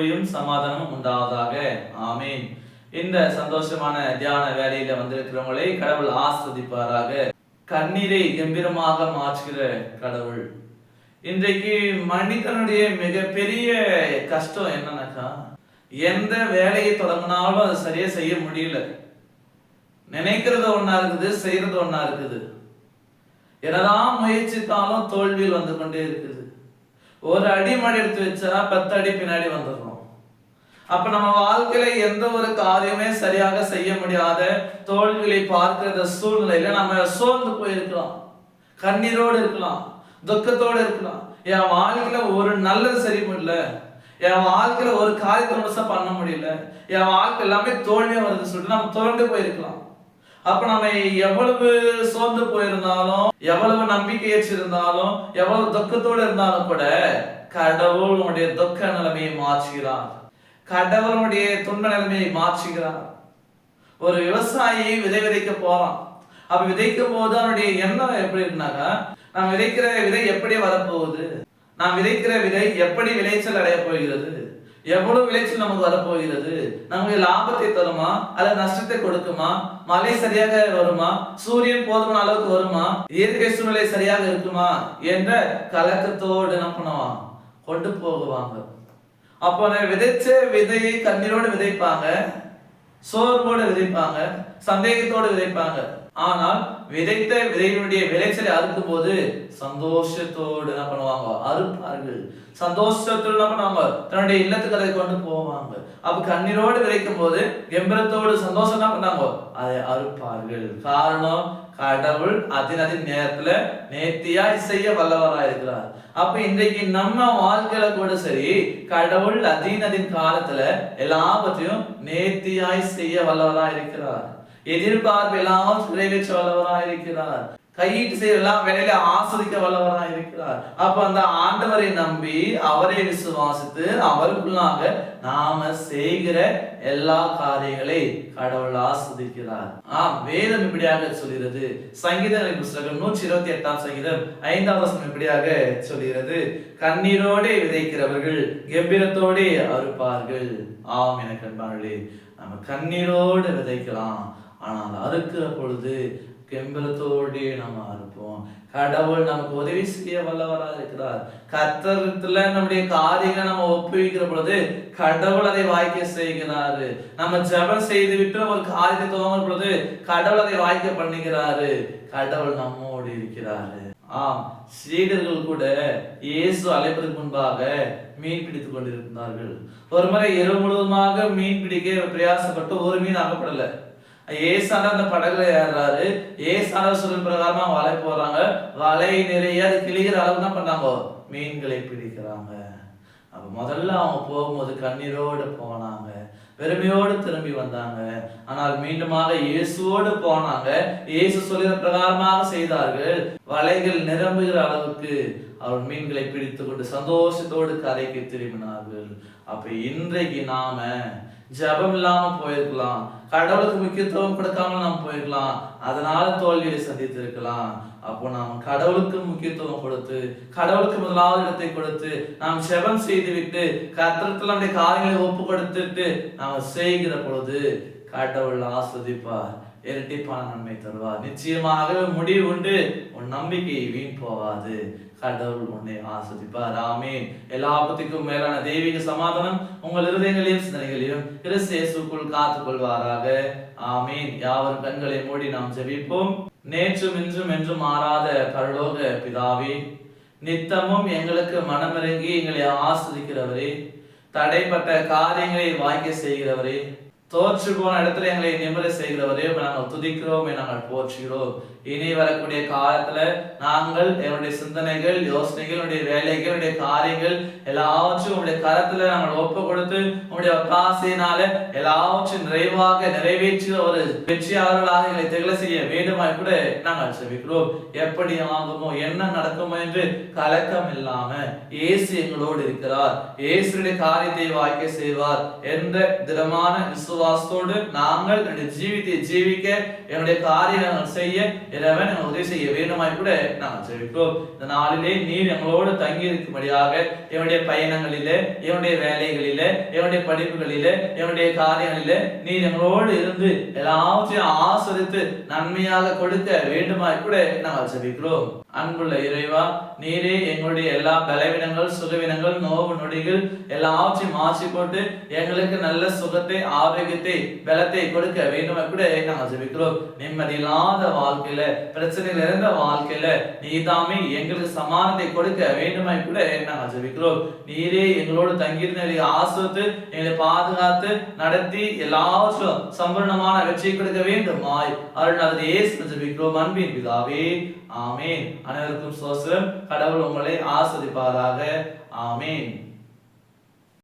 கிருபையும் சமாதானமும் உண்டாவதாக. ஆமீன். இந்த சந்தோஷமான தியான வேலையில வந்திருக்கிறவங்களை கடவுள் ஆஸ்வதிப்பாராக. கண்ணீரை கம்பீரமாக மாற்றுகிற கடவுள். இன்றைக்கு மனிதனுடைய மிகப்பெரிய கஷ்டம் என்னன்னாக்கா, எந்த வேலையை தொடங்கினாலும் அதை சரியா செய்ய முடியல. நினைக்கிறது ஒன்னா இருக்குது, செய்யறது ஒன்னா இருக்குது. என்னதான் முயற்சித்தாலும் தோல்வியில் வந்து கொண்டே இருக்குது. ஒரு அடி மாடி எடுத்து வச்சா 10 அடி பின்னாடி வந்துடுறோம். அப்ப நம்ம வாழ்க்கையில எந்த ஒரு காரியமே சரியாக செய்ய முடியாத தோல்விகளை பார்க்கிற சூழ்நிலையில நம்ம சோர்ந்து போயிருக்கலாம், கண்ணீரோடு இருக்கலாம், துக்கத்தோடு இருக்கலாம். என் வாழ்க்கையில ஒரு நல்லது சரி முடியல, என் வாழ்க்கையில ஒரு காரியத்தை முழுசா பண்ண முடியல, என் வாழ்க்கை எல்லாமே தோல்வியா வருது சொல்லிட்டு நம்ம தோண்டு போயிருக்கலாம். அப்ப நம்ம எவ்வளவு சோர்ந்து போயிருந்தாலும், எவ்வளவு நம்பிக்கையற்று இருந்தாலும், எவ்வளவு துக்கத்தோடு இருந்தாலும் கூட கடவுளுடைய துக்க நிலைமையை மாற்றுகிறார், கடவுளுடைய துன்ப நிலைமையை மாற்றுகிறார். ஒரு விவசாயி விதை விதைக்க போறான். அப்ப விதைக்கும் போது அவனுடைய எண்ணம் எப்படி இருக்குனாக்கா, நான் விதைக்கிற விதை எப்படி வரப்போகுது, நான் விதைக்கிற விதை எப்படி விளைச்சல் அடைய போகிறது, எவ்வளவு விளைச்சல் நமக்கு வரப்போகிறது, நமக்கு லாபத்தை தருமா அல்லது நஷ்டத்தை கொடுக்குமா, மழை சரியாக வருமா, சூரியன் போதுமான அளவுக்கு வருமா, இயற்கை சூழ்நிலை சரியாக இருக்குமா என்ற கலக்கத்தோடு என்ன பண்ணுவான், கொண்டு போகுவாங்க. அப்போ விதைச்ச விதையை கண்ணீரோடு விதைப்பாங்க, சோர்வோடு விதைப்பாங்க, சந்தேகத்தோடு விதைப்பாங்க. ஆனால் விதைத்த விதையினுடைய விளைச்சலை அறுக்கும் போது சந்தோஷத்தோடு என்ன பண்ணுவாங்க, அறுப்பார்கள். சந்தோஷத்தோடு என்ன பண்ணுவாங்க, தன்னுடைய இல்லத்துக்கு அதை கொண்டு போவாங்க. அப்ப கண்ணீரோடு விதைக்கும் போது கம்பீரத்தோடு சந்தோஷம் என்ன பண்ணாங்க, அதை அறுப்பார்கள். காரணம், கடவுள் அதின் நேரத்துல நேர்த்தியாய் செய்ய வல்லவராய் இருக்கிறார். அப்ப இன்றைக்கு நம்ம வாழ்க்கையில கூட சரி, கடவுள் அதின் காலத்துல எல்லாவற்றையும் நேர்த்தியாய் செய்ய வல்லவராய் இருக்கிறார். எதிர்பார்ப்பு எல்லாம் நிறைவேற்ற வல்லவராய் இருக்கிறார். கையிட்டு செய்ய எல்லாம் வேலையில ஆஸ்வதிக்க வல்லவராய் இருக்கிறார். அப்ப அந்த ஆண்டவரை நம்பி அவரை விசுவாசித்து அவருக்குள்ளாக நாம செய்கிற எல்லா காரியங்களை கடவுள் ஆஸ்வதிக்கிறார். வேதம் இப்படியாக சொல்கிறது. சங்கீதங்களின் புத்தகம் 128 சங்கீதம் 5வது வசனம் இப்படியாக சொல்கிறது, கண்ணீரோடு விதைக்கிறவர்கள் கம்பீரத்தோடு அறுப்பார்கள். ஆம் எனக்கு அன்பானவர்களே, நம்ம கண்ணீரோடு விதைக்கலாம், ஆனால் அறுக்கிற பொழுது கம்பீரத்தோடு நம்ம அறுப்போம். கடவுள் நமக்கு உதவி செய்ய வல்லவராக இருக்கிறார். கர்த்தரிடத்துல நம்முடைய காரியங்களை நம்ம ஒப்புவிக்கிற பொழுது கடவுள் அதை வாய்க்க செய்கிறாரு. நம்ம ஜெபம் செய்து விட்டு ஒரு காரியத்தை துவங்குற பொழுது கடவுள் அதை வாய்க்க பண்ணுகிறாரு. கடவுள் நம்மோடு இருக்கிறாரு. சீடர்கள் கூட இயேசு அழைப்பதற்கு முன்பாக மீன் பிடித்துக் கொண்டிருந்தார்கள். ஒரு முறை இரவு முழுவதுமாக மீன் பிடிக்க பிரயாசப்பட்டு ஒரு மீன் அகப்படல. ஏசான அந்த படகுல ஏறாரு. ஏசான சொல்லும் பிரகாரமா வலை போறாங்க. வலை நிறைய அது கிளிகிற அளவு தான் பண்ணாங்க, மீன்களை பிடிக்கிறாங்க. அப்ப முதல்ல அவங்க போகும்போது கண்ணீரோடு போனாங்க, பெருமையோடு திரும்பி வந்தாங்க. ஆனால் மீண்டுமாக இயேசுவோடு போனாங்க. இயேசு சொல்லிற பிரகாரமாக செய்தார்கள். வலைகள் நிரம்புகிற அளவுக்கு அவர் மீன்களை பிடித்து கொண்டு சந்தோஷத்தோடு கரைக்கு திரும்பினார்கள். அப்ப இன்றைக்கு நாம ஜபம் இல்லாம போயிருக்கலாம், கடவுளுக்கு முக்கியத்துவம் கொடுக்காம நாம் போயிருக்கலாம், அதனால தோல்வியை சந்தித்து இருக்கலாம். அப்போ நாம் கடவுளுக்கு முக்கியத்துவம் கொடுத்து கடவுளுக்கு முதலாவது இடத்தை கொடுத்து நாம் ஜெபம் செய்து விட்டு கர்த்தரிடத்தில் நம்முடைய காரியங்களை ஒப்பு கொடுத்துட்டு நாம் செய்கிற பொழுது கடவுள் ஆஸ்வதிப்பார், இரட்டிப்பான நன்மை தருவார். நிச்சயமாக முடிவு உண்டு, உன் நம்பிக்கை வீண் போகாது, கடவுள் உன்னை ஆஸ்வதிப்பார். ஆமீன். எல்லாத்துக்கும் மேலான தெய்வீக சமாதானம் உங்கள் இருதயங்களையும் சிந்தனைகளையும் கிறிஸ்து இயேசுவுக்குள் காத்துக் கொள்வாராக. ஆமீன். யாவரும் கண்களை மூடி நாம் ஜெபிப்போம். நேற்றும் இன்றும் என்றும் மாறாத பரலோக பிதாவே, நித்தமும் எங்களுக்கு மனமிறங்கி எங்களை ஆஸ்வதிக்கிறவரே, தடைப்பட்ட காரியங்களை வாய்க்க செய்கிறவரே, தோற்று போன இடத்துல எங்களை நிம்மதி செய்கிறவரே, நாங்கள் துதிக்கிறோம், நாங்கள் போற்றுகிறோம். இனி வரக்கூடிய காலத்துல நாங்கள் என்னுடைய சிந்தனைகள், யோசனைகள், வேலைகள், காரியங்கள் எல்லாவற்றையும் உங்களுடைய கரத்துல நாங்கள் ஒப்பு கொடுத்து உங்களுடைய ஒத்தாசையினால எல்லாவற்றையும் நிறைவாக நிறைவேற்றிய ஒரு வெற்றியாளர்களாக எங்களை திகழ செய்ய வேண்டுமாய் கூட நாங்கள் செபிக்கிறோம். எப்படி ஆகுமோ என்ன நடக்குமோ என்று கலக்கம் இல்லாம இயேசு எங்களோடு இருக்கிறார், இயேசுடைய காரியத்தை வாய்க்க செய்வார் என்ற திடமான விசுவாசம் விசுவாசத்தோடு நாங்கள் என்னுடைய ஜீவித்தை ஜீவிக்க, என்னுடைய காரியங்கள் செய்ய இறைவன் எங்களுக்கு உதவி செய்ய வேண்டுமாய் கூட நாங்கள் ஜெபிக்கிறோம். இந்த நாளிலே நீர் எங்களோடு தங்கி இருக்கும்படியாக என்னுடைய பயணங்களிலே, என்னுடைய வேலைகளிலே, என்னுடைய படிப்புகளிலே, என்னுடைய காரியங்களிலே நீர் எங்களோடு இருந்து எல்லாவற்றையும் ஆஸ்வதித்து நன்மையாக கொடுக்க வேண்டுமாய் கூட நாங்கள் ஜெபிக்கிறோம். அன்புள்ள இறைவா, நீரே எங்களுடைய எல்லா பலவீனங்கள், சுகவீனங்கள், நோவு நொடிகள் எல்லாவற்றையும் மாற்றி போட்டு எங்களுக்கு நல்ல சுகத்தை, ஆரோக்கியத்தை, பலத்தை கொடுக்க வேண்டும் கூட நாங்கள் ஜெபிக்கிறோம். நிம்மதி இல்லாத வாழ்க்கையில, பிரச்சனைகள் நிறைந்த வாழ்க்கையில நீதாமே எங்களுக்கு சமானத்தை கொடுக்க வேண்டுமாய் கூட நாங்கள் ஜெபிக்கிறோம். நீரே எங்களோடு தங்கியிருந்த ஆசிர்வதித்து எங்களை பாதுகாத்து நடத்தி எல்லாவற்றும் சம்பூர்ணமான வெற்றி கொடுக்க வேண்டுமாய் அருள்நாதர் இயேசு ஜெபிக்கிறோம். அன்பின் பிதாவே, ஆமேன். அனைவருக்கும் ஸ்தோத்திரம். கடவுள் உங்களை ஆசீர்வதிப்பாராக. ஆமேன்.